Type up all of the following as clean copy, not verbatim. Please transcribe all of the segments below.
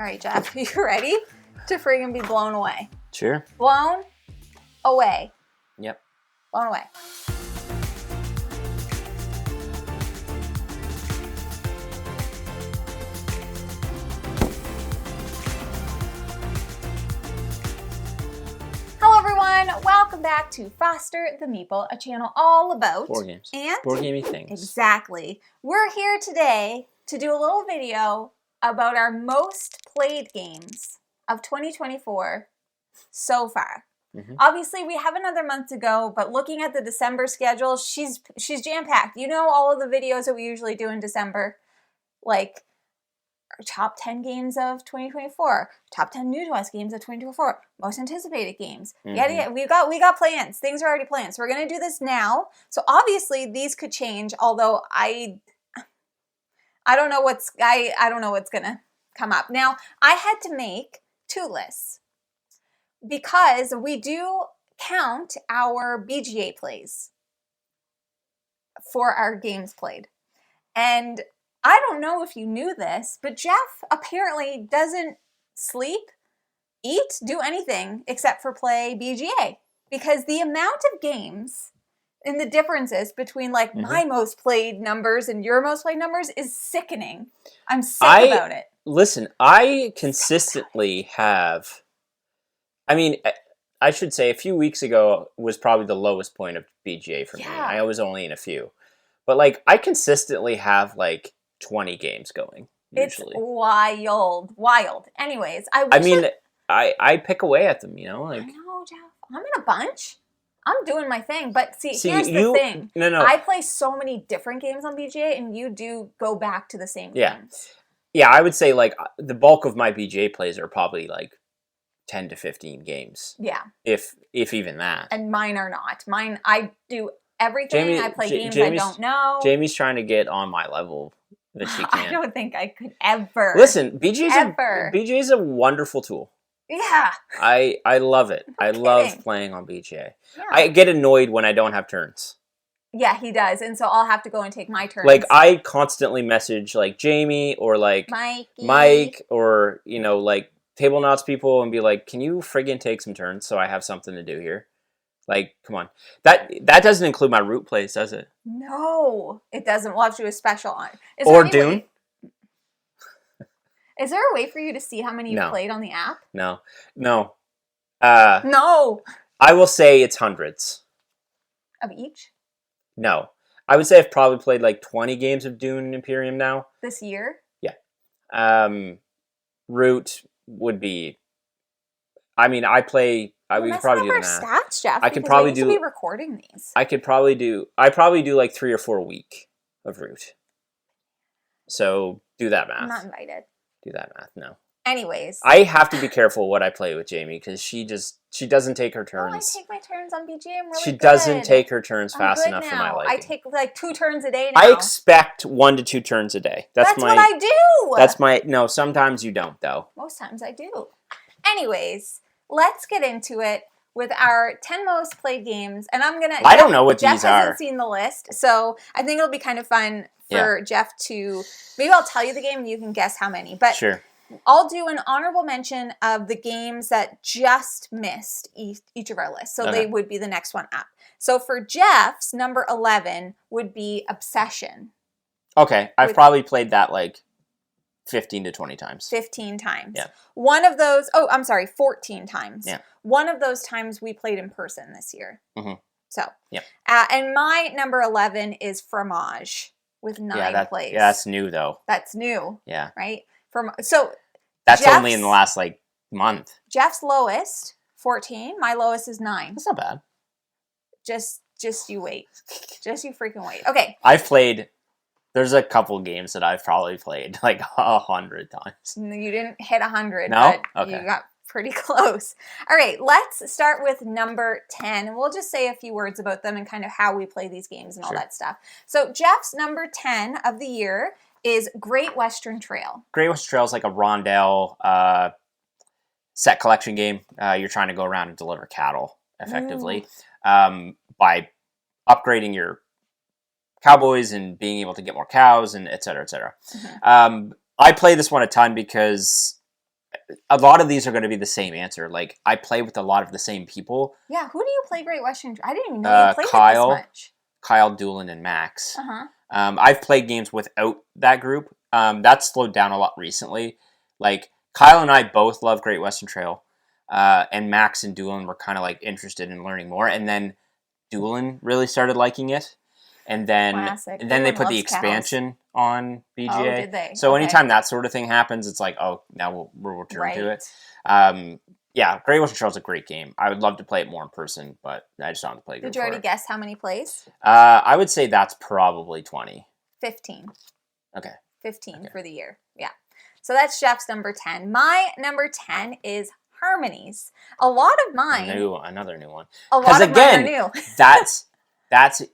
All right, Jeff, you ready to friggin' be blown away? Sure. Blown away. Yep. Blown away. Hello, everyone. Welcome back to Foster the Meeple, a channel all about Board games. And board gamey things. Exactly. We're here today to do a little video about our most played games of 2024 so far. Mm-hmm. Obviously, we have another month to go, but looking at the December schedule, she's jam-packed. You know all of the videos that we usually do in December, like our top 10 games of 2024, top 10 new to us games of 2024, most anticipated games. Mm-hmm. Yeah, we got plans. Things are already planned. So we're going to do this now. So obviously these could change, although I don't know what's going to come up. Now, I had to make two lists because we do count our BGA plays for our games played. And I don't know if you knew this, but Jeff apparently doesn't sleep, eat, do anything except for play BGA, because the amount of games and the differences between like my most played numbers and your most played numbers is sickening. I'm sick about it. Listen, I consistently have, I should say a few weeks ago was probably the lowest point of BGA for me. I was only in a few. But like I consistently have like 20 games going usually. It's wild. Anyways, I pick away at them, you know, like I know, Jeff. I'm in a bunch. I'm doing my thing, but here's the thing. No. I play so many different games on BGA, and you do go back to the same games. Yeah, I would say like the bulk of my BGA plays are probably like 10 to 15 games. Yeah. If even that. And mine are not. Mine, I do everything. I play games I don't know. Jamie's trying to get on my level that she can. I don't think I could ever. Listen, BGA is a wonderful tool. Yeah. I love it. I love playing on BGA. Yeah. I get annoyed when I don't have turns. Yeah, he does. And so I'll have to go and take my turns. Like, I constantly message, like, Jamie or, like, Mike or, you know, like, Table Knots people and be like, can you friggin' take some turns so I have something to do here? Like, come on. That doesn't include my root plays, does it? No, it doesn't. We'll have to do a special on it. Or Dune. Is there a way for you to see how many you've played on the app? No. No. I will say it's hundreds. Of each? No. I would say I've probably played like 20 games of Dune Imperium now. This year? Yeah. Root would be... we could probably do that. Stats, Jeff. I could probably be recording these. I probably do like 3 or 4 a week of Root. So do that math. I'm not invited. Do that math. No. Anyways, I have to be careful what I play with Jamie because she doesn't take her turns. I take my turns on BGA. I'm really She good. doesn't take her turns fast enough now. for my liking. I take like 2 turns a day now. I expect 1 to 2 turns a day. That's what I do. No, sometimes you don't though. Most times I do. Anyways, let's get into it with our 10 most played games. And I don't know what these are. Jeff hasn't seen the list, so I think it'll be kind of fun for Jeff to, maybe I'll tell you the game and you can guess how many. But sure. I'll do an honorable mention of the games that just missed each of our lists. So they would be the next one up. So for Jeff's, number 11 would be Obsession. Okay, I've probably played that like 15 to 20 times. 15 times. Yeah. One of those, 14 times. Yeah. One of those times we played in person this year. Mm-hmm. So, yeah. And my number 11 is Fromage with 9 plays. Yeah, that's new though. That's new. Yeah. Right? So that's only in the last like month. Jeff's lowest, 14. My lowest is 9. That's not bad. Just you wait. Just you freaking wait. Okay. There's a couple games that I've probably played like 100 times. You didn't hit 100, no? But okay. You got pretty close. All right, let's start with number 10, and we'll just say a few words about them and kind of how we play these games and all that stuff. So Jeff's number 10 of the year is Great Western Trail. Great Western Trail is like a rondel set collection game. You're trying to go around and deliver cattle effectively by upgrading your cowboys and being able to get more cows and et cetera, et cetera. Mm-hmm. I play this one a ton because a lot of these are going to be the same answer. Like, I play with a lot of the same people. Yeah, who do you play Great Western? I didn't even know you played Kyle, it this much. Kyle, Doolin, and Max. Uh-huh. I've played games without that group. That's slowed down a lot recently. Like, Kyle and I both love Great Western Trail. And Max and Doolin were kind of like interested in learning more. And then Doolin really started liking it. And then they put the expansion on BGA. Oh, did they? So anytime that sort of thing happens, it's like, oh, now we'll return to it. Yeah, Great Western Trail is a great game. I would love to play it more in person, but I just don't have to play it. Did you already guess how many plays? I would say that's probably 20. 15. Okay. 15 for the year. Yeah. So that's Jeff's number 10. My number 10 is Harmonies. A lot of mine. Another new one. A lot of mine are new. that's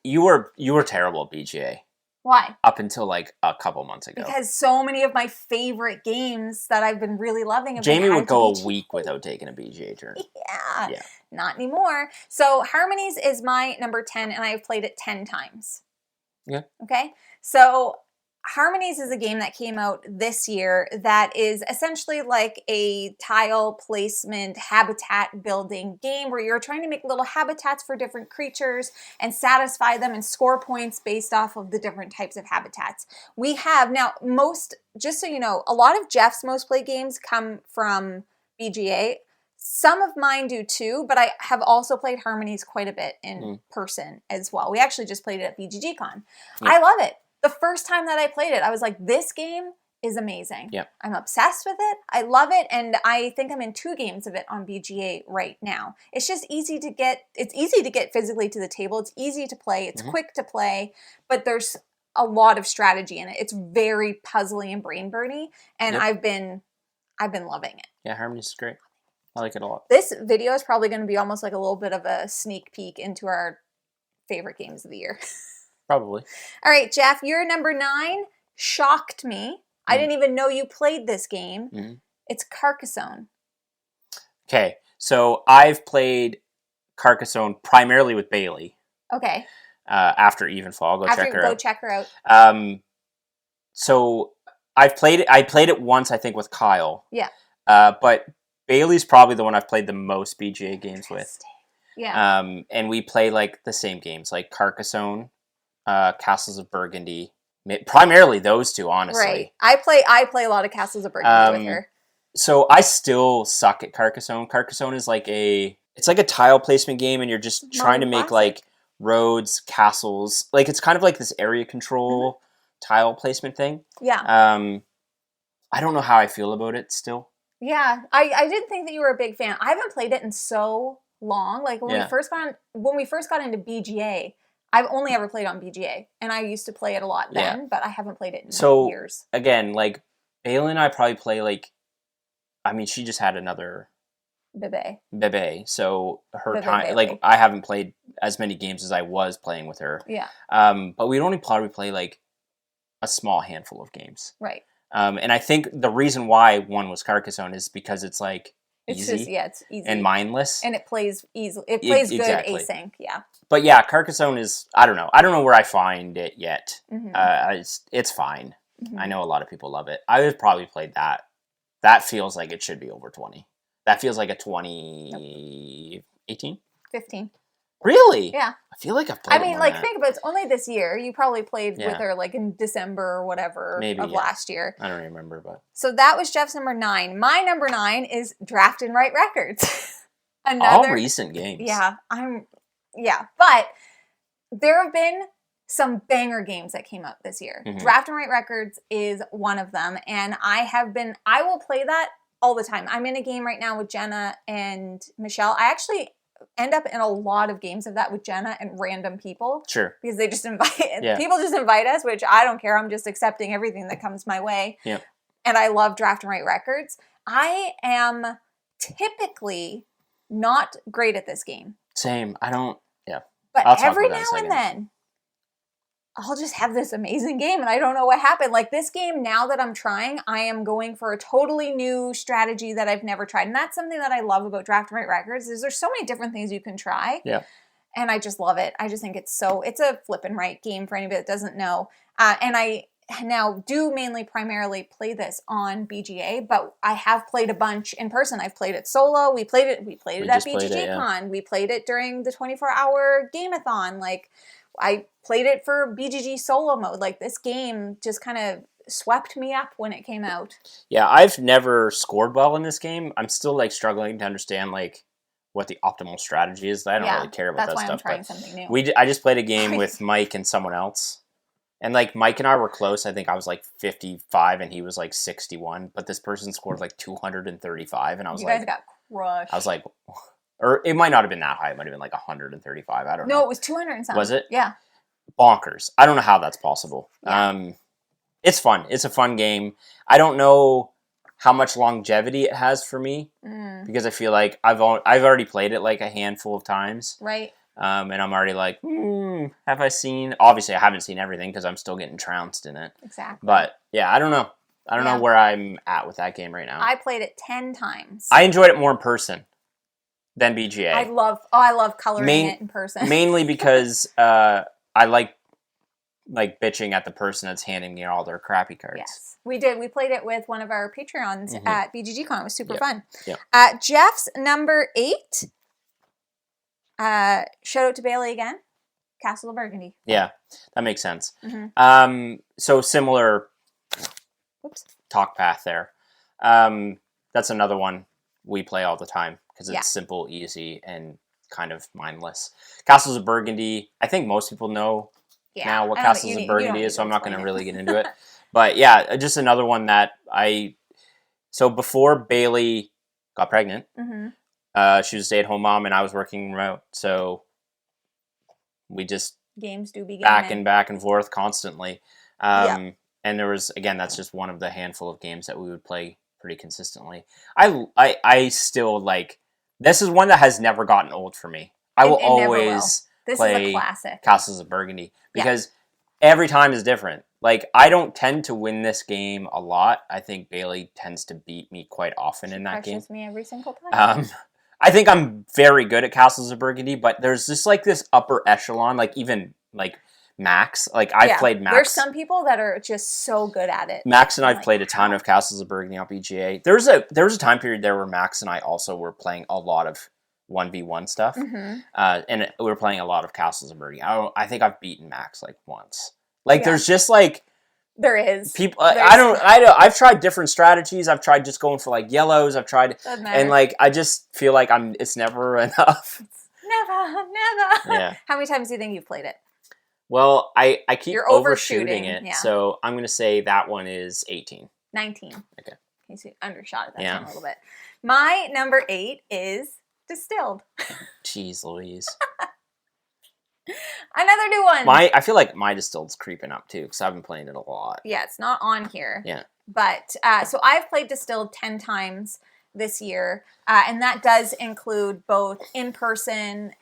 you were terrible at BGA. Why? Up until like a couple months ago. Because so many of my favorite games that I've been really loving. Jamie would go a week without taking a BGA turn. Yeah. Not anymore. So Harmonies is my number 10, and I've played it 10 times. Yeah. Okay. So Harmonies is a game that came out this year that is essentially like a tile placement, habitat building game where you're trying to make little habitats for different creatures and satisfy them and score points based off of the different types of habitats. We have now just so you know, a lot of Jeff's most played games come from BGA. Some of mine do too, but I have also played Harmonies quite a bit in person as well. We actually just played it at BGGCon. Yeah. I love it. The first time that I played it, I was like, this game is amazing. Yep. I'm obsessed with it. I love it. And I think I'm in 2 games of it on BGA right now. It's just easy to get physically to the table. It's easy to play. It's quick to play, but there's a lot of strategy in it. It's very puzzly and brain burny. And I've been loving it. Yeah, Harmonies is great. I like it a lot. This video is probably going to be almost like a little bit of a sneak peek into our favorite games of the year. Probably. All right, Jeff, your number 9 shocked me. I didn't even know you played this game. It's Carcassonne. Okay, so I've played Carcassonne primarily with Bailey. Okay. After Evenfall, go check her out. So I played it once, I think, with Kyle. Yeah. But Bailey's probably the one I've played the most BGA games with. Yeah. And we play like the same games, like Carcassonne. Castles of Burgundy, primarily those two, honestly. Right. I play a lot of Castles of Burgundy with her. So I still suck at Carcassonne. Carcassonne is like a tile placement game, and you're just trying to make like roads, castles. Like it's kind of like this area control tile placement thing. Yeah. I don't know how I feel about it still. Yeah, I didn't think that you were a big fan. I haven't played it in so long. Like when we first got into BGA. I've only ever played on BGA, and I used to play it a lot then, but I haven't played it in years. Again, like, Bailey and I probably play, like, I mean, she just had another... Bebe. So her time... Like, I haven't played as many games as I was playing with her. Yeah. But we'd only probably play, like, a small handful of games. Right. And I think the reason why one was Carcassonne is because it's, like, it's easy and mindless, and it plays easily. It plays good async, yeah. But yeah, Carcassonne is I don't know where I find it yet. It's fine. I know a lot of people love it. I would probably play that. That feels like it should be over 20. That feels like a 18, 15. Really? Yeah. I feel like I've played. I mean, like, think about it. It's only this year. You probably played with her like in December or whatever of last year. I don't remember, but so that was Jeff's number 9. My number 9 is Draft and Write Records. All recent games. Yeah, but there have been some banger games that came up this year. Draft and Write Records is one of them, and I will play that all the time. I'm in a game right now with Jenna and Michelle. I actually end up in a lot of games of that with Jenna and random people. Sure. Because they just people just invite us, which I don't care. I'm just accepting everything that comes my way. Yeah. And I love Draft and Write Records. I am typically not great at this game. Same. But every now and then, I'll just have this amazing game and I don't know what happened. Like this game, now that I'm trying, I am going for a totally new strategy that I've never tried. And that's something that I love about Draft and Write Records is there's so many different things you can try. Yeah. And I just love it. I just think it's a flip and write game for anybody that doesn't know. And now do primarily play this on BGA, but I have played a bunch in person. I've played it solo. We played it at BGG Con. We played it during the 24-hour game-a-thon. Like, I played it for BGG solo mode. Like, this game just kind of swept me up when it came out. Yeah, I've never scored well in this game. I'm still like struggling to understand like what the optimal strategy is. I don't really care about that stuff. That's why I'm trying something new. I just played a game with Mike and someone else. And like Mike and I were close. I think I was like 55 and he was like 61. But this person scored like 235 and I was you guys got crushed. I was like, or it might not have been that high. It might have been like 135. I don't know. No, it was 200 and something. Was it? Yeah. Bonkers. I don't know how that's possible. Yeah. It's fun. It's a fun game. I don't know how much longevity it has for me because I feel like I've already played it like a handful of times. Right. And I'm already like, have I seen? Obviously, I haven't seen everything because I'm still getting trounced in it. Exactly. But yeah, I don't know. I don't know where I'm at with that game right now. I played it 10 times. I enjoyed it more in person than BGA. I love coloring it in person. Mainly because I like bitching at the person that's handing me all their crappy cards. Yes, we did. We played it with one of our Patreons at BGG Con. It was super fun. Yep. Jeff's number 8. Shout out to Bailey again. Castle of Burgundy. Yeah, that makes sense. So similar talk path there. That's another one we play all the time because it's simple, easy, and kind of mindless. Castles of Burgundy, I think most people know now what Castles of Burgundy is, so I'm not going to really get into it. But yeah, just another one that so before Bailey got pregnant, she was a stay-at-home mom and I was working remote, so we just games do be back and forth constantly. And there was, again, that's just one of the handful of games that we would play pretty consistently. I still like, this is one that has never gotten old for me. I will always play Castles of Burgundy because every time is different. Like, I don't tend to win this game a lot. I think Bailey tends to beat me quite often in that game. Me every single time. I think I'm very good at Castles of Burgundy, but there's just like this upper echelon, like even like Max. Like, I've played Max. There's some people that are just so good at it. Max and I've played a ton of Castles of Burgundy on BGA. There was a time period there where Max and I also were playing a lot of 1v1 stuff. And we were playing a lot of Castles of Burgundy. I think I've beaten Max like once. Like, there's just like... There is. People, I've tried different strategies. I've tried just going for like yellows. I've tried... And like, I just feel like it's never enough. Never. Yeah. How many times do you think you've played it? Well, I keep overshooting it. Yeah. So I'm going to say that one is 18. 19. Okay. Okay, so you undershot it that time a little bit. My number 8 is Distilled. Jeez Louise. Another new one. I feel like my Distilled's creeping up too because I've been playing it a lot. Yeah, it's not on here. Yeah. But, so I've played Distilled 10 times this year, and that does include both in-person,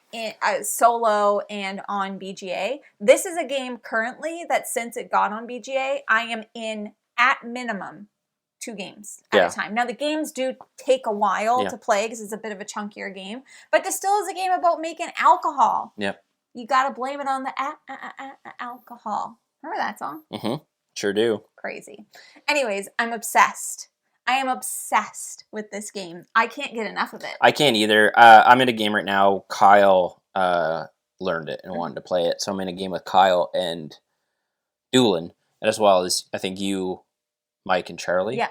solo, and on BGA. This is a game currently that since it got on BGA, I am in, at minimum, 2 games at a time. Now, the games do take a while to play because it's a bit of a chunkier game, but Distilled is a game about making alcohol. Yep. You gotta blame it on the alcohol. Remember that song? Mm-hmm. Sure do. Crazy. Anyways, I'm obsessed. I am obsessed with this game. I can't get enough of it. I can't either. I'm in a game right now. Kyle learned it and wanted to play it. So I'm in a game with Kyle and Doolin, as well as, I think, you, Mike, and Charlie. Yeah.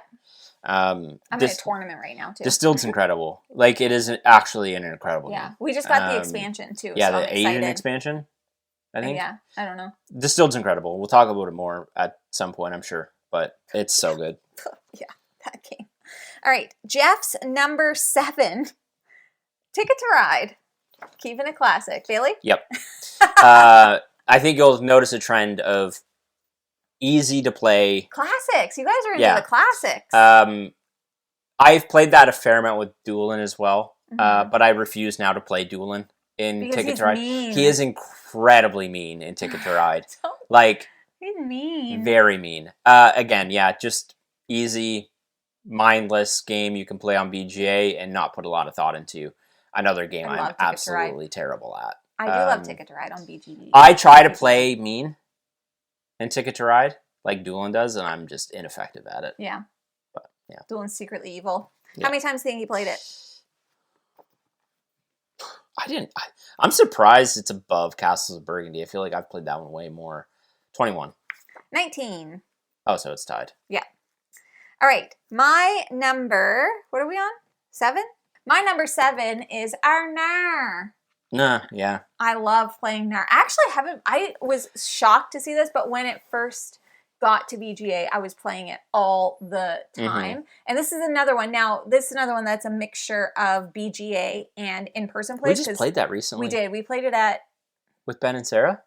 I'm in a tournament right now, too. Distilled's incredible. Like, it is actually an incredible game. We just got the expansion, too. Yeah, so the Asian expansion, I think. Yeah, I don't know. Distilled's incredible. We'll talk about it more at some point, I'm sure. But it's so good. Yeah, that game. All right, Jeff's number 7, Ticket to Ride. Keeping it classic. Bailey? Yep. I think you'll notice a trend of easy to play classics. You guys are into the classics. I've played that a fair amount with Doolin as well, but I refuse now to play Doolin in Ticket to Ride. Mean. He is incredibly mean in Ticket to Ride. Like, he's mean. Very mean. Again, just easy, mindless game you can play on BGA and not put a lot of thought into. Another game I'm absolutely terrible at. I do love Ticket to Ride on BGA. I try to play mean in Ticket to Ride. like Doolin does, and I'm just ineffective at it. Yeah. But yeah. Doolin's secretly evil. Yeah. How many times do you think you played it? I'm surprised it's above Castles of Burgundy. I feel like I've played that one way more. 21. 19. Oh, so it's tied. Yeah. All right. My number, what are we on? 7? My number 7 is Arnar. Nah, yeah. I love playing Nar. Actually, I was shocked to see this, but when it first got to BGA, I was playing it all the time. Mm-hmm. And this is another one. Now, this is another one that's a mixture of BGA and in-person play. We just played that recently. We did. We played it with Ben and Sarah?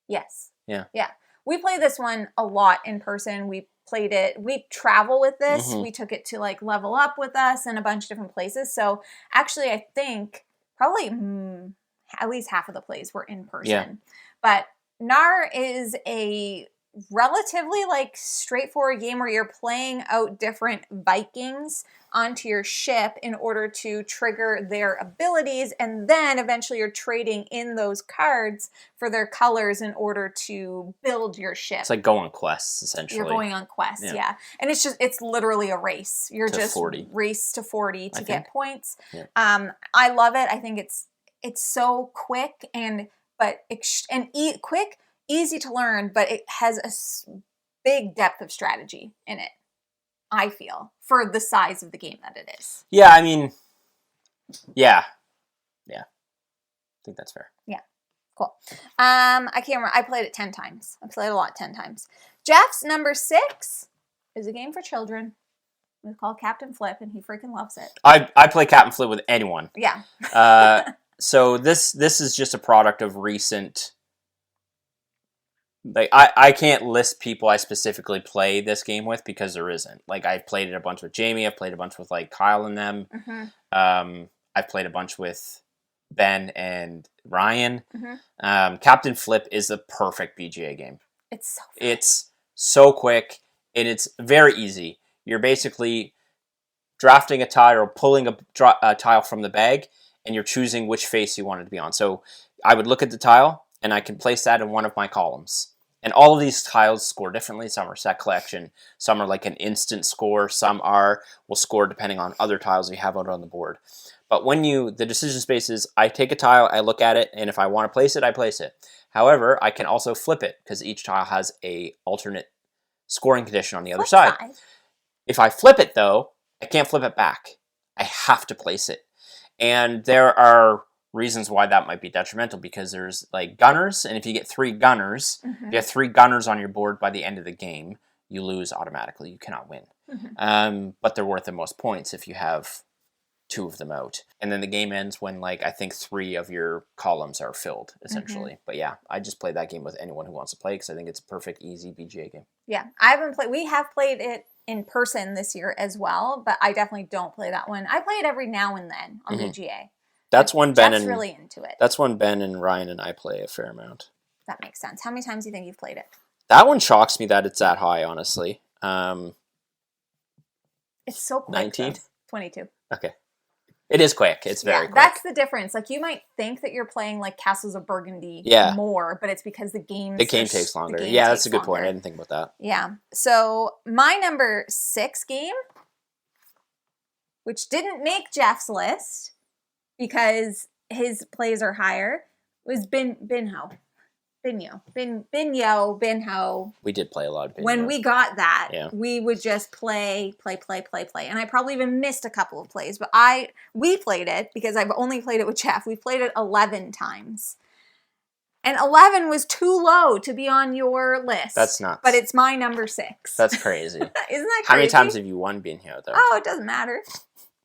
Yes. Yeah. Yeah. We played this one a lot in person. We played it. We travel with this. Mm-hmm. We took it to like Level Up with us and a bunch of different places. So actually, I think probably at least half of the plays were in person. Yeah. But Nar is a relatively like straightforward game where you're playing out different Vikings onto your ship in order to trigger their abilities, and then eventually you're trading in those cards for their colors in order to build your ship. It's like go on quests, essentially. You're going on quests, yeah. And it's literally a race. You're to just 40. Race to 40 to get points. Yeah. I love it. I think it's so quick quick, easy to learn, but it has a big depth of strategy in it, I feel, for the size of the game that it is. Yeah, I mean, yeah. I think that's fair. Yeah, cool. I can't remember. I played it 10 times. I played a lot 10 times. Jeff's number 6 is a game for children. It's called Captain Flip, and he freaking loves it. I play Captain Flip with anyone. Yeah. So this is just a product of recent... Like I can't list people I specifically play this game with because there isn't. Like I've played it a bunch with Jamie. I've played a bunch with like Kyle and them. Mm-hmm. I've played a bunch with Ben and Ryan. Mm-hmm. Captain Flip is the perfect BGA game. It's so quick and it's very easy. You're basically drafting a tile or pulling a tile from the bag, and you're choosing which face you want it to be on. So I would look at the tile, and I can place that in one of my columns. And all of these tiles score differently. Some are set collection. Some are like an instant score. Some will score depending on other tiles you have out on the board. But the decision space is, I take a tile, I look at it, and if I want to place it, I place it. However, I can also flip it, because each tile has a alternate scoring condition on the other side. If I flip it, though, I can't flip it back. I have to place it. And there are reasons why that might be detrimental, because there's like gunners, and if you get 3 gunners, mm-hmm. if you have 3 gunners on your board by the end of the game, you lose automatically. You cannot win. Mm-hmm. But they're worth the most points if you have 2 of them out. And then the game ends when like I think 3 of your columns are filled, essentially. Mm-hmm. But yeah, I just play that game with anyone who wants to play, because I think it's a perfect, easy BGA game. Yeah, we have played it in person this year as well, but I definitely don't play that one. I play it every now and then on mm-hmm. BGA. That's when Ben Jeff's really into it. That's when Ben and Ryan and I play a fair amount. That makes sense. How many times do you think you've played it? That one shocks me that it's that high, honestly. It's so quick. 19? 22. Okay. It is quick. It's very quick. That's the difference. Like, you might think that you're playing like Castles of Burgundy more, but it's because the game takes longer. Yeah, that's a good point. I didn't think about that. Yeah. So my number 6 game, which didn't make Jeff's list because his plays are higher, was Binho. We did play a lot of Binho. When we got that, we would just play. And I probably even missed a couple of plays, but we played it because I've only played it with Jeff. We played it 11 times. And 11 was too low to be on your list. That's nuts. But it's my number 6. That's crazy. Isn't that crazy? How many times have you won Binho, though? Oh, it doesn't matter.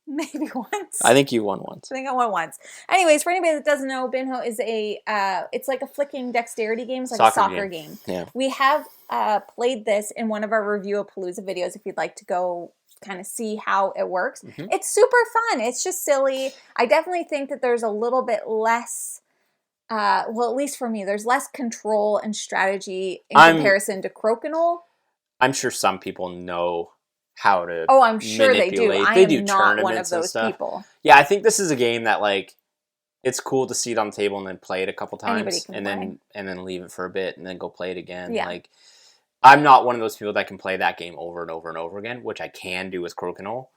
Maybe once. I think you won once. I think I won once. Anyways, for anybody that doesn't know, Binho is it's like a flicking dexterity game. It's like a soccer game. Yeah. We have played this in one of our Review of Palooza videos if you'd like to go kind of see how it works. Mm-hmm. It's super fun. It's just silly. I definitely think that there's a little bit less, at least for me, there's less control and strategy in comparison to Crokinole. I'm sure some people know how to I'm sure they do. I am not one of those people. Yeah, I think this is a game that like it's cool to see it on the table and then play it a couple times and then leave it for a bit and then go play it again. Yeah. Like I'm not one of those people that can play that game over and over and over again, which I can do with Crokinole.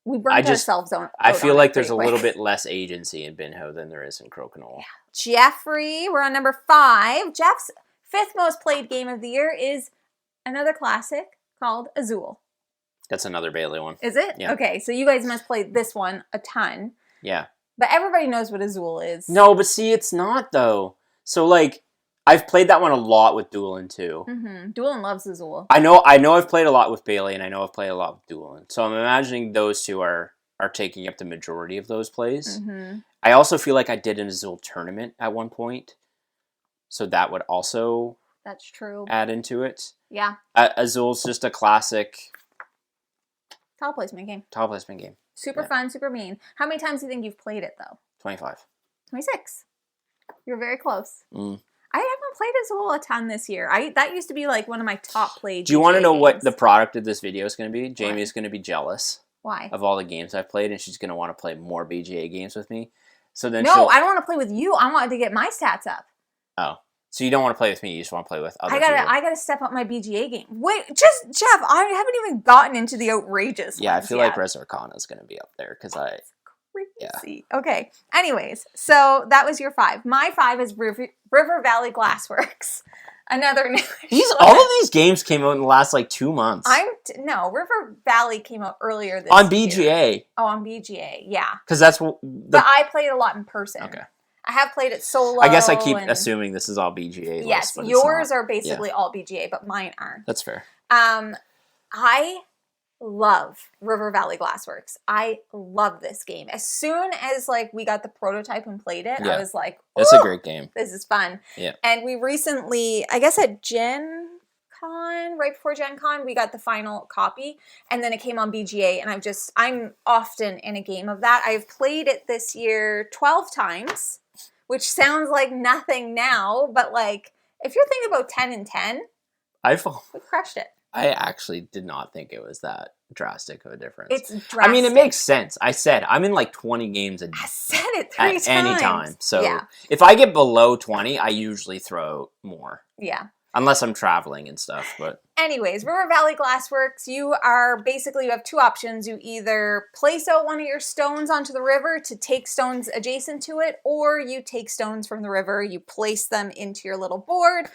We burnt ourselves out. I feel like there's a little bit less agency in Binho than there is in Crokinole. Yeah. Jeffrey, we're on number 5. Jeff's 5th most played game of the year is another classic called Azul. That's another Bailey one. Is it? Yeah. Okay, so you guys must play this one a ton. Yeah. But everybody knows what Azul is. No, but see, it's not, though. So, like, I've played that one a lot with Doolin, too. Mm-hmm. Doolin loves Azul. I know I've played a lot with Bailey, and I know I've played a lot with Doolin. So I'm imagining those two are taking up the majority of those plays. Mm-hmm. I also feel like I did an Azul tournament at one point. So that would also... That's true. Add into it. Yeah. Azul's just a classic... Tile placement game. Tile placement game. Super fun, super mean. How many times do you think you've played it, though? 25. 26. You're very close. Mm. I haven't played Azul a ton this year. That used to be like one of my top played. Do you want to know what the product of this video is going to be? Jamie's going to be jealous. Why? Of all the games I've played, and she's going to want to play more BGA games with me. So then No, I don't want to play with you. I want to get my stats up. Oh. So you don't want to play with me, you just want to play with other people. I gotta step up my BGA game. Wait, just Jeff, I haven't even gotten into the outrageous Yeah, I ones feel yet. like Res Arcana is going to be up there, because Crazy. Yeah. Okay. Anyways, so that was your 5. My 5 is River Valley Glassworks. Another new. All of these games came out in the last like 2 months. No, River Valley came out earlier this on BGA. Year. Oh, on BGA, yeah. Because that's what. But I played a lot in person. Okay. I have played it solo. I guess I keep assuming this is all BGA. Yes, lists, yours are basically all BGA, but mine aren't. That's fair. I love River Valley Glassworks. I love this game. As soon as we got the prototype and played it, I was like, it's a great game. This is fun. Yeah. And we recently, I guess at Gen Con, right before Gen Con, we got the final copy, and then it came on BGA, and I'm often in a game of that. I've played it this year 12 times, which sounds like nothing now, but if you're thinking about 10 and 10, we crushed it. I actually did not think it was that drastic of a difference. It's drastic. I mean, it makes sense. I said I'm in 20 games a day. I said it 3 times. Any time. So if I get below 20, I usually throw more. Yeah. Unless I'm traveling and stuff, but... Anyways, River Valley Glassworks, you have 2 options. You either place out one of your stones onto the river to take stones adjacent to it, or you take stones from the river, you place them into your little board,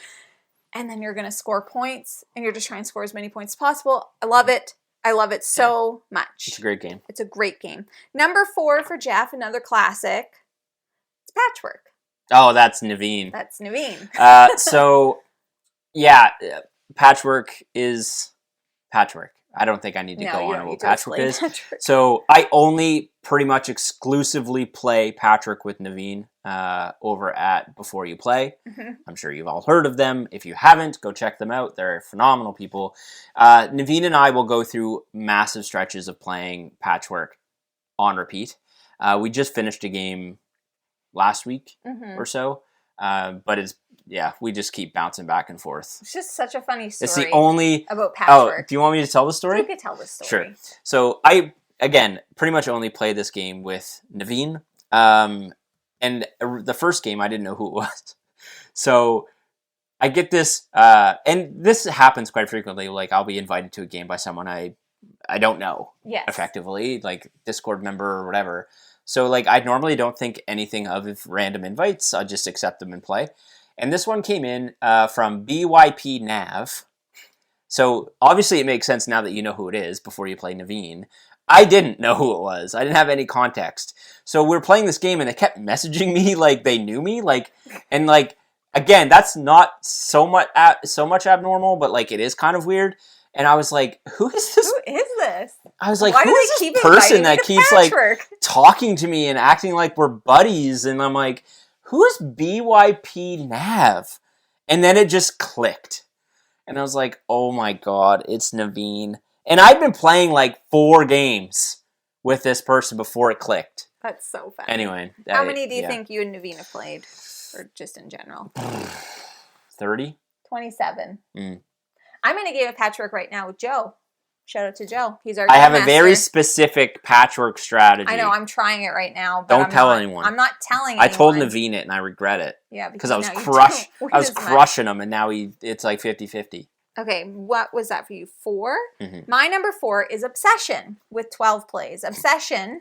and then you're going to score points, and you're just trying to score as many points as possible. I love it. I love it so much. It's a great game. It's a great game. Number 4 for Jeff, another classic. It's Patchwork. Oh, that's Naveen. That's Naveen. So... Yeah, Patchwork is Patchwork. I don't think I need to go on what Patchwork is. So I only pretty much exclusively play Patchwork with Naveen over at Before You Play. Mm-hmm. I'm sure you've all heard of them. If you haven't, go check them out. They're phenomenal people. Naveen and I will go through massive stretches of playing Patchwork on repeat. We just finished a game last week or so, but we just keep bouncing back and forth. It's just such a funny story. It's the only... about Patchwork. Oh, do you want me to tell the story? You could tell the story. Sure. So I, again, pretty much only play this game with Naveen. And the first game, I didn't know who it was. So I get this... and this happens quite frequently. I'll be invited to a game by someone I don't know. Yes. Effectively. Discord member or whatever. So, I normally don't think anything of random invites. I just accept them and play. And this one came in from BYP Nav. So, obviously it makes sense now that you know who it is before you play Naveen. I didn't know who it was. I didn't have any context. So, we're playing this game and they kept messaging me like they knew me. Again, that's not so much abnormal, but it is kind of weird. And I was like, who is this? Who is this? I was like, who is this person that keeps talking to me and acting like we're buddies? And I'm like, who's BYP Nav? And then it just clicked. And I was like, oh my God, it's Naveen. And I'd been playing 4 games with this person before it clicked. That's so funny. Anyway. How many do you think you and Naveen have played? Or just in general? 30? 27. I'm in a game of Patchwork right now with Joe. Shout out to Joe. He's our I have game a very master. specific patchwork strategy. I know, I'm trying it right now. But Don't tell anyone. I'm not telling anyone. I told Naveen it and I regret it. Yeah, because I was crushing him and now it's like 50-50. Okay, what was that for you? 4? Mm-hmm. My number 4 is Obsession with 12 plays. Obsession.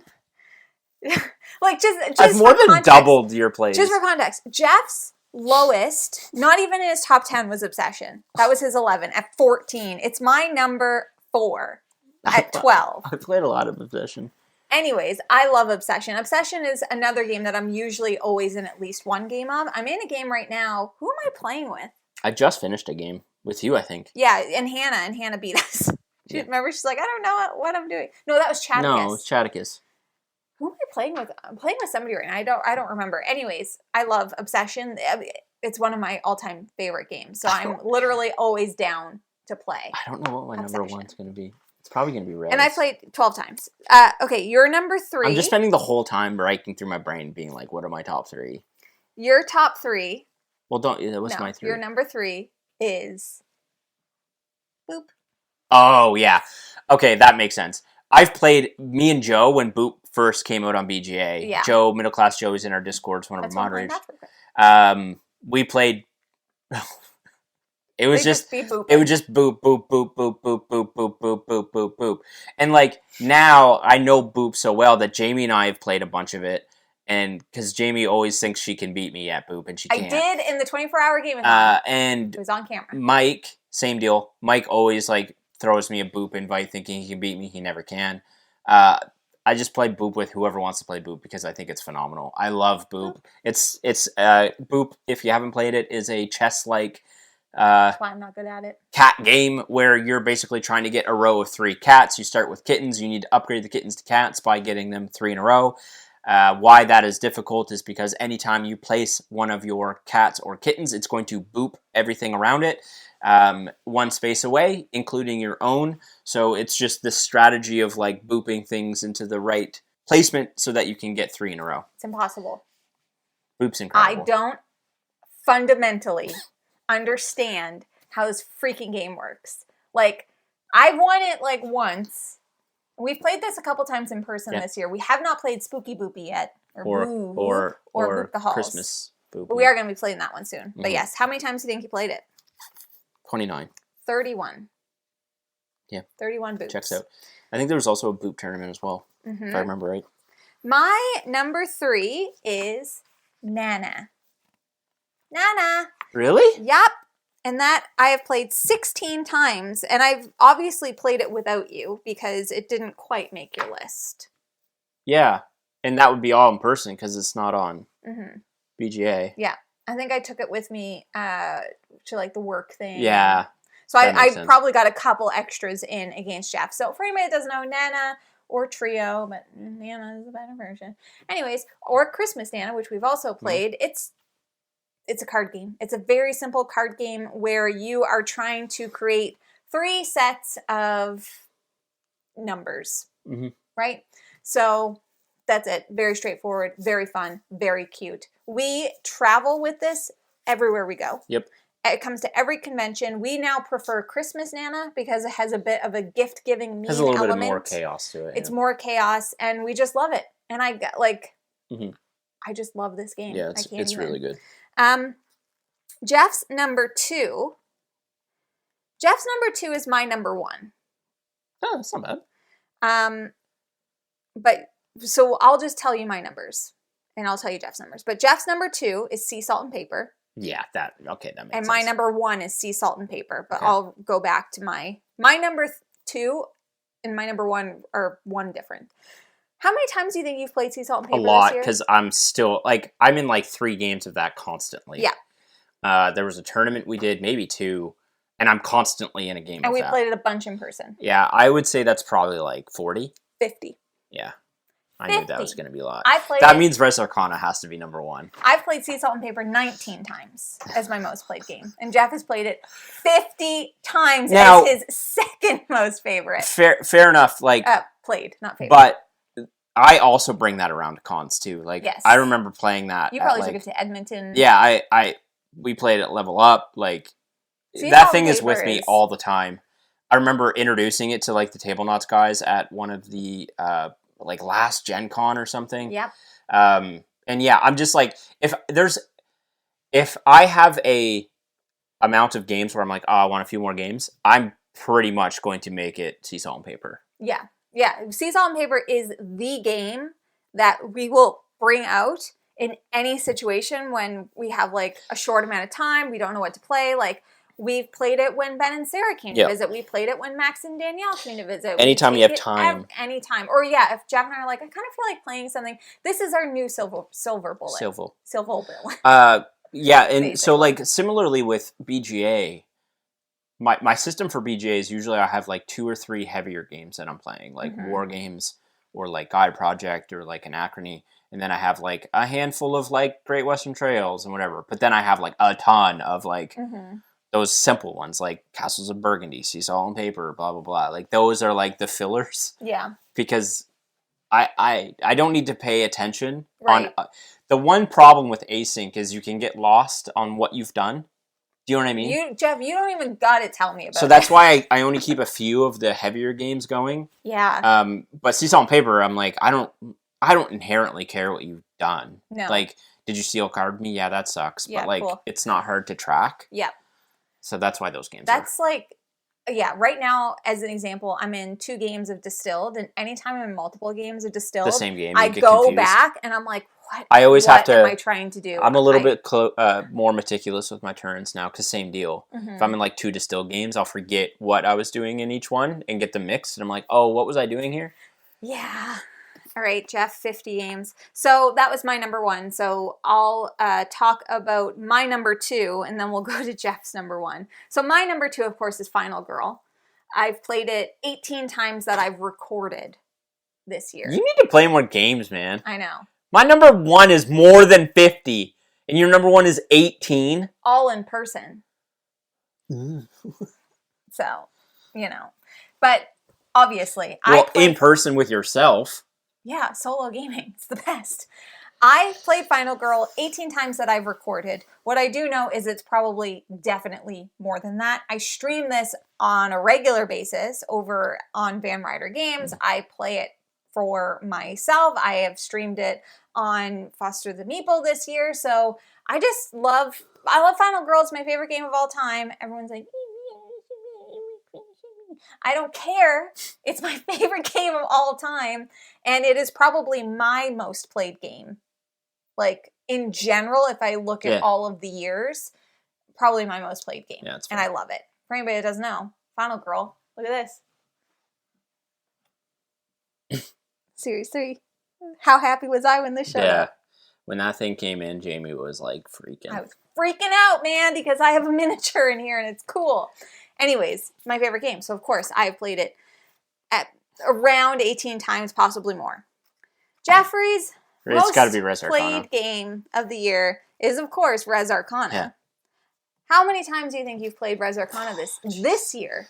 Like just I've more than doubled your plays. Just for context, Jeff's lowest, not even in his top 10, was Obsession. That was his 11 at 14. It's my number 4 at 12. I played a lot of Obsession. Anyways, I love Obsession. Obsession is another game that I'm usually always in at least one game of. I'm in a game right now. Who am I playing with? I just finished a game with you, I think. Yeah, and Hannah beat us. Remember, she's like, I don't know what I'm doing. No, that was Chaticus. No, it's Chaticus. Who am I playing with? I'm playing with somebody right now. I don't remember. Anyways, I love Obsession. It's one of my all-time favorite games. So I'm literally always down to play. I don't know what my number 1's going to be. It's probably going to be Red. And I played 12 times. Okay, your number 3. I'm just spending the whole time raking through my brain being like, what are my top 3? Your top 3. Well, that was my 3. Your number 3 is Boop. Oh, yeah. Okay, that makes sense. I've played me and Joe when Boop first came out on BGA. Yeah. Joe, Middle Class Joe, is in our Discord. It's one of our moderators. We played... It was just boop, boop, boop, boop, boop, boop, boop, boop, boop, boop, boop. And like now I know Boop so well that Jamie and I have played a bunch of it. And because Jamie always thinks she can beat me at Boop and she can't. I did in the 24-hour game with him. And it was on camera. Mike, same deal. Mike always like throws me a Boop invite thinking he can beat me. He never can. I just play Boop with whoever wants to play Boop because I think it's phenomenal. I love Boop. It's Boop, if you haven't played it, is a chess-like that's why I'm not good at it. Cat game where you're basically trying to get a row of 3 cats. You start with kittens. You need to upgrade the kittens to cats by getting them 3 in a row. Why that is difficult is because anytime you place one of your cats or kittens, it's going to boop everything around it one space away, including your own. So it's just this strategy of like booping things into the right placement so that you can get 3 in a row. It's impossible. Boop's incredible. I don't fundamentally understand how this freaking game works. Like, I won it like once. We've played this a couple times in person this year. We have not played Spooky Boopy yet, or Boop the Halls. Christmas Boopy. But we are going to be playing that one soon. Mm-hmm. But yes, how many times do you think you played it? 29. 31. Yeah. 31 Boops. Checks out. I think there was also a Boop tournament as well, if I remember right. My number 3 is Nana. Nana. Really? Yep. And that I have played 16 times, and I've obviously played it without you because it didn't quite make your list. Yeah, and that would be all in person because it's not on BGA. Yeah, I think I took it with me to like the work thing. Yeah. So I probably got a couple extras in against Jeff. So for anybody that doesn't know, Nana or Trio, but Nana is a better version. Anyways, or Christmas Nana, which we've also played. It's a card game. It's a very simple card game where you are trying to create 3 sets of numbers, right? So that's it. Very straightforward, very fun, very cute. We travel with this everywhere we go. Yep. It comes to every convention. We now prefer Christmas Nana because it has a bit of a gift-giving mean element. Has a little bit more chaos to it. It's more chaos, and we just love it. And I just love this game. Yeah, it's really good. Jeff's number 2. Jeff's number 2 is my number 1. Oh, that's not bad. But so I'll just tell you my numbers, and I'll tell you Jeff's numbers. But Jeff's number 2 is Sea Salt and Paper. Yeah, that makes sense. And my number 1 is Sea Salt and Paper. But I'll go back to my number 2 and my number 1 are one different. How many times do you think you've played Sea Salt and Paper? A lot, because I'm still I'm in like 3 games of that constantly. Yeah. There was a tournament we did, maybe 2, and I'm constantly in a game. And we played it a bunch in person. Yeah, I would say that's probably like 40. 50. Yeah. I knew that was going to be a lot. That means Res Arcana has to be number 1. I've played Sea Salt and Paper 19 times as my most played game. And Jeff has played it 50 times as his second most favorite. Fair enough. Played, not favorite. But I also bring that around to cons too. Yes. I remember playing that. You probably took it to Edmonton. Yeah, we played at Level Up. That thing is with me all the time. I remember introducing it to like the Table Knots guys at one of the like last Gen Con or something. Yep. And yeah, I'm just like, if I have a amount of games where I'm like, oh, I want a few more games, I'm pretty much going to make it Sea Salt and Paper. Yeah. Yeah. Sea Salt and Paper is the game that we will bring out in any situation when we have like a short amount of time, we don't know what to play. Like, we've played it when Ben and Sarah came to visit. We played it when Max and Danielle came to visit. Anytime you have time. Anytime. Or yeah, if Jeff and I are like, I kind of feel like playing something. This is our new silver bullet. Silver bullet. Yeah, and basically. So like similarly with BGA, my system for BGA is usually I have like 2 or 3 heavier games that I'm playing, like war games or like Guide Project or like Anachrony. And then I have like a handful of like Great Western Trails and whatever. But then I have like a ton of like those simple ones like Castles of Burgundy, Sea Salt and Paper, blah, blah, blah. Like those are like the fillers. Yeah. Because I don't need to pay attention on... the one problem with async is you can get lost on what you've done. Do you know what I mean? Jeff, you don't even gotta tell me about it. So that's why I only keep a few of the heavier games going. Yeah. But Sea Salt and Paper, I'm like, I don't inherently care what you've done. No. Like, did you steal card me? Yeah, that sucks. Yeah, but like, it's not hard to track. Yeah. So that's why those games That's like, yeah, right now, as an example, I'm in 2 games of Distilled, and anytime I'm in multiple games of Distilled, the same game, I go confused. Back and I'm like, what? I always have to. What am I trying to do? I'm a little bit more meticulous with my turns now, because same deal. If I'm in like 2 Distilled games, I'll forget what I was doing in each one and get them mixed, and I'm like, oh, what was I doing here? Yeah. All right, Jeff, 50 games. So that was my number 1. So I'll talk about my number 2, and then we'll go to Jeff's number 1. So my number 2, of course, is Final Girl. I've played it 18 times that I've recorded this year. You need to play more games, man. I know. My number 1 is more than 50, and your number 1 is 18? All in person. So, you know. But obviously, in person with yourself. Yeah, solo gaming. It's the best. I played Final Girl 18 times that I've recorded. What I do know is it's probably definitely more than that. I stream this on a regular basis over on Van Ryder Games. I play it for myself. I have streamed it on Foster the Meeple this year. So I love Final Girl. It's my favorite game of all time. Everyone's like, I don't care. It's my favorite game of all time. And it is probably my most played game. Like, in general, if I look at all of the years, probably my most played game. Yeah, and I love it. For anybody that doesn't know, Final Girl, look at this. Seriously. How happy was I when this showed up? When that thing came in, Jamie was like freaking. I was freaking out, man, because I have a miniature in here and it's cool. Anyways, my favorite game. So, of course, I've played it at around 18 times, possibly more. Jeffrey's most played game of the year is, of course, Res Arcana. Yeah. How many times do you think you've played Res Arcana this year?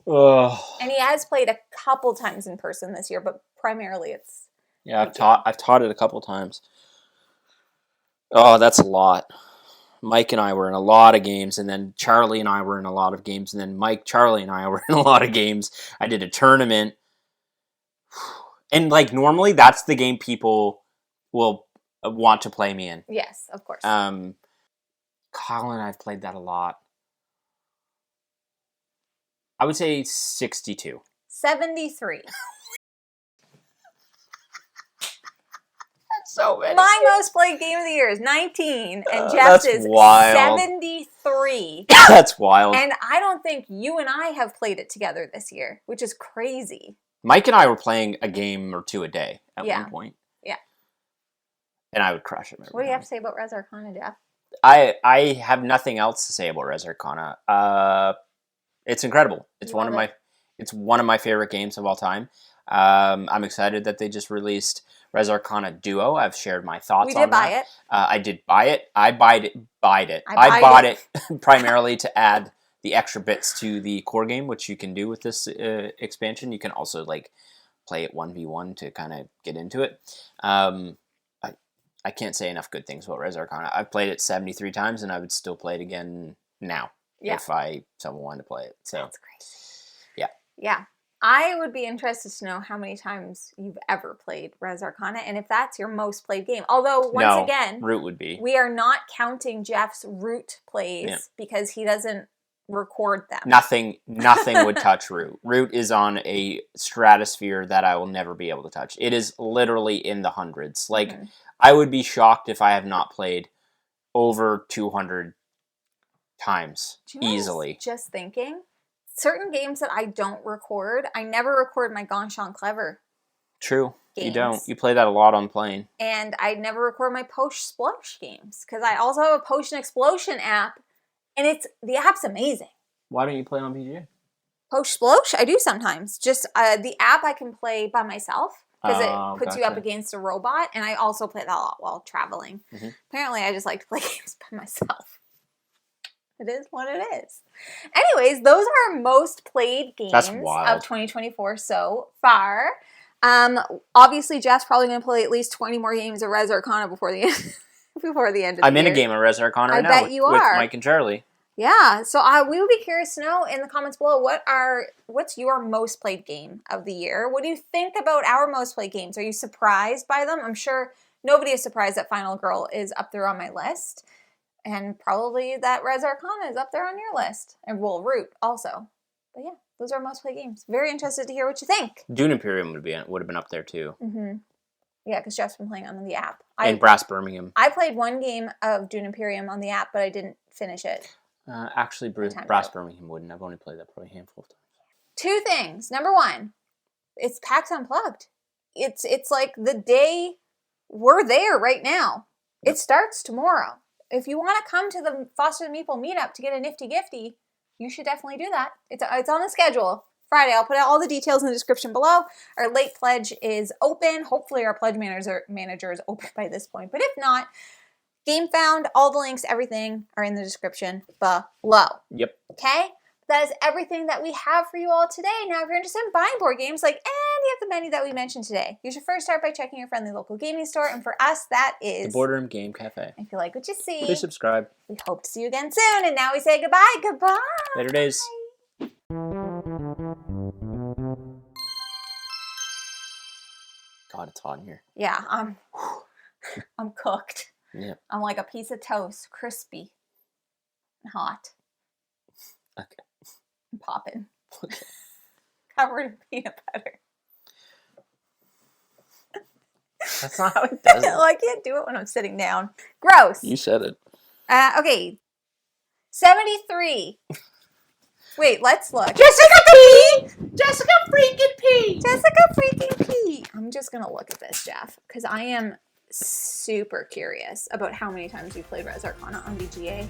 And he has played a couple times in person this year, but primarily it's... Yeah, I've taught it a couple times. Oh, that's a lot. Mike and I were in a lot of games, and then Charlie and I were in a lot of games, and then Mike, Charlie, and I were in a lot of games. I did a tournament. And, like, normally that's the game people will want to play me in. Yes, of course. Colin and I've played that a lot. I would say 62. 73. So many. My most played game of the year is 19, and Jeff's is wild. 73. That's wild. And I don't think you and I have played it together this year, which is crazy. Mike and I were playing a game or 2 a day at one point. Yeah. And I would crush it. What do you have to say about Res Arcana, Jeff? I have nothing else to say about Res Arcana. It's incredible. It's one of my favorite games of all time. I'm excited that they just released Res Arcana Duo. I've shared my thoughts on that. We did buy it. I did buy it. I bought it primarily to add the extra bits to the core game, which you can do with this expansion. You can also like play it 1v1 to kind of get into it. I can't say enough good things about Res Arcana. I've played it 73 times, and I would still play it again now. if someone wanted to play it. So that's crazy. Yeah. Yeah. I would be interested to know how many times you've ever played Res Arcana, and if that's your most played game. Although, once again, Root would be. We are not counting Jeff's Root plays because he doesn't record them. Nothing would touch Root. Root is on a stratosphere that I will never be able to touch. It is literally in the hundreds. Like, I would be shocked if I have not played over 200 times easily. Just thinking. Certain games that I don't record, I never record my Gonchon Clever. True. Games. You don't. You play that a lot on plane. And I never record my Potion Splosh games because I also have a Potion Explosion app, and the app's amazing. Why don't you play on PGA? Potion Splosh, I do sometimes. Just the app I can play by myself because it puts you up against a robot, and I also play that a lot while traveling. Apparently, I just like to play games by myself. It is what it is. Anyways, those are our most played games of 2024 so far. Obviously, Jeff's probably going to play at least 20 more games of Res Arcana before the end of the year. I'm in a game of Res Arcana right now. I bet you are. With Mike and Charlie. Yeah, so we would be curious to know in the comments below what's your most played game of the year? What do you think about our most played games? Are you surprised by them? I'm sure nobody is surprised that Final Girl is up there on my list. And probably that Res Arcana is up there on your list. And Root also. But yeah, those are our most played games. Very interested to hear what you think. Dune Imperium would have been up there too. Yeah, because Jeff's been playing on the app. And Brass Birmingham. I played one game of Dune Imperium on the app, but I didn't finish it. Actually, Brass Birmingham wouldn't. I've only played that probably a handful of times. 2 things. Number 1, it's PAX Unplugged. It's like the day we're there right now. It starts tomorrow. If you want to come to the Foster the Meeple meetup to get a nifty gifty, you should definitely do that. It's on the schedule. Friday. I'll put all the details in the description below. Our late pledge is open. Hopefully our pledge manager is open by this point. But if not, Game Found, all the links, everything are in the description below. Yep. Okay? That is everything that we have for you all today. Now, if you're interested in buying board games like any of the many that we mentioned today, you should first start by checking your friendly local gaming store. And for us, that is the Boardroom Game Cafe. If you like what you see, please subscribe. We hope to see you again soon. And now we say goodbye. Goodbye. Later days. God, it's hot in here. Yeah, I'm cooked. Yeah. I'm like a piece of toast, crispy and hot. Okay. I'm popping. Okay. Covered in peanut butter. That's not how it does it. Well, I can't do it when I'm sitting down. Gross. You said it. Okay. 73. Wait, let's look. Jessica P! Jessica freaking P! Jessica freaking P! I'm just going to look at this, Jeff, because I am super curious about how many times you played Res Arcana on BGA.